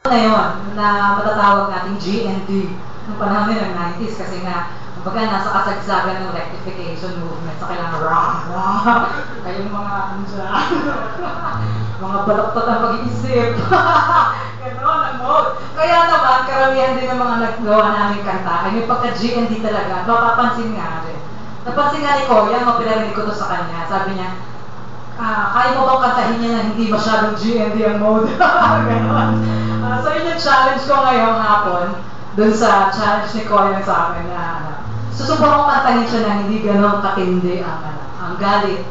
Ngayon na matatawag nating GND nung panahon ng 90s kasi nga kumbaga nasa kasagsagan ng rectification movement so kailangan kayong mga andyan mga baloktot ang pag-iisip gano'n ang mode kaya naman karamihan din ng mga naggawa namin kanta ay may pagka-GND talaga mapapansin nga rin napansin nga ni Koya pinarinig ko to sa kanya sabi niya kaya mo bang kantahin niya na hindi masyadong GND ang mode gano'n. So yun yung challenge ko ngayong hapon dun sa challenge ni Koya sa akin na susubukan kong kantahin siya na hindi gano'ng katindi ang galit.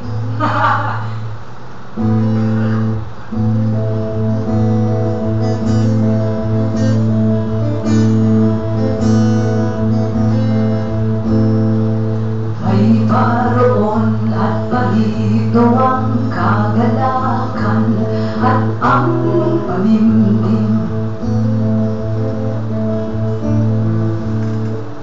May paroon at palito ang kagalakan at ang panimdim.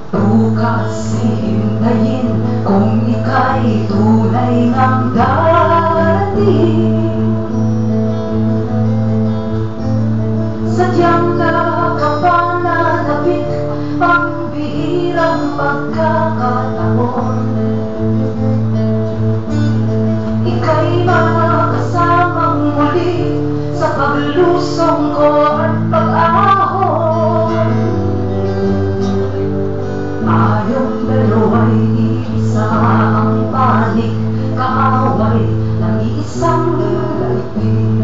Bukas hihintayin kung ika'y tunay ngang darating. Sadyang nakapananabik ang bihirang pagkakataon. Ika'y makasamang muli sa paglusong ko at pag-ahon. Tayong dalawa'y iisa ang panig, kaaway ng iisang laipin.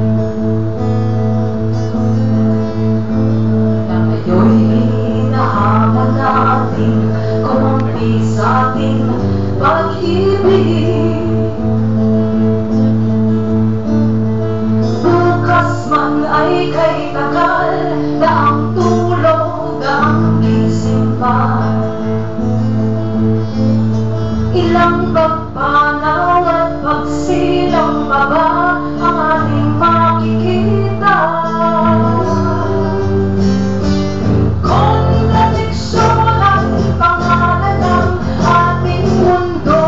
Na ngayon'y hinahamon natin kumampi sa ating pag-ibig. Bukas man ay kay tagal na ang tulog ang gising pa. Ilang pagpanaw at pagsilang baba ang ating makikita. Kontradiksyon ang pangalan ng ating mundo.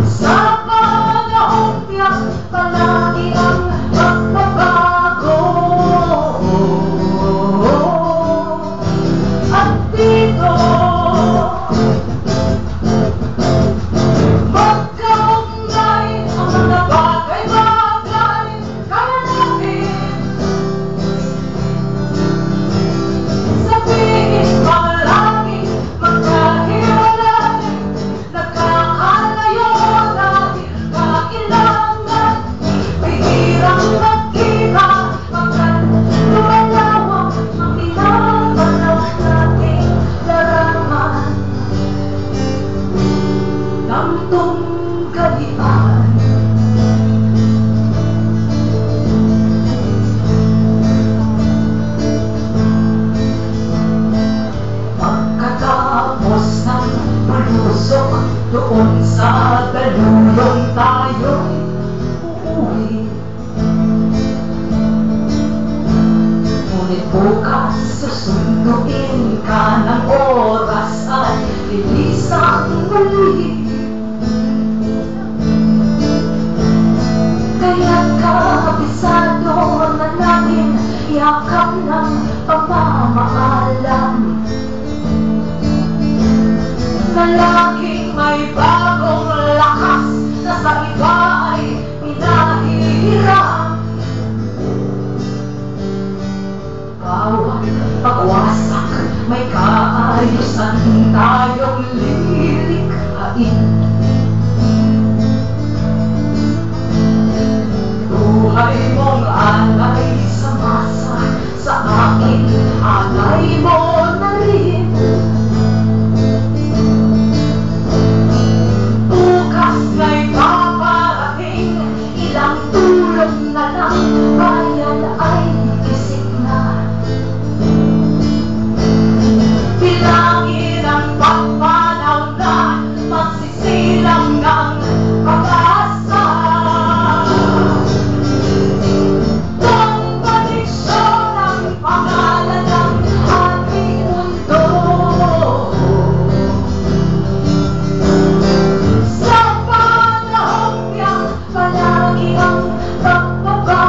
Sa panahong tiyak palagi ang pagbabago. At dito magkaunay ang mga bagay-bagay kaya natin sabihin palagi magkahiwalay nagkakalayo dahil kailangan bihirang magkita pagkat lumalawak ang pinapanaw nating larangan ng tunggalian. Pagkatapos ng palusok doon sa dalulong tayo'y uuwi. Ngunit bukas susunduin ka ng oras at lilisang muli. Kaya't kabisado na natin yakap ng pagmamaalam na laging may bagong lakas na sa iba ay pinahihiram. Bawat pagwasak may kaayusan tayong lilikhain. Buhay mong alay sa masa, sa akin alay mo na rin. Bukas nga'y paparating, ilang tulog na lang, bayan ay gising na. Bilangin ang pagpanaw na magsisilang ng pag-asa. Kontradiksyon ang pangalan ng ating mundo. Sa panahong tiyak palagi ang pagbaba.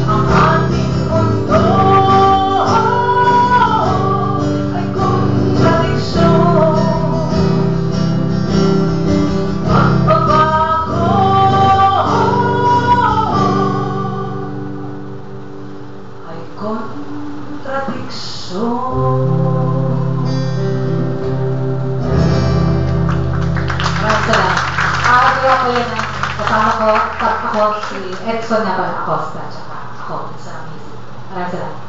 Ang ating mundo ay kontradiksyon. Pagbabago ay kontradiksyon. Maraming salamat. Gawa ko yun ang kasama ko, ako si Edson Naval Acosta, tsaka ako sa music. Maraming salamat.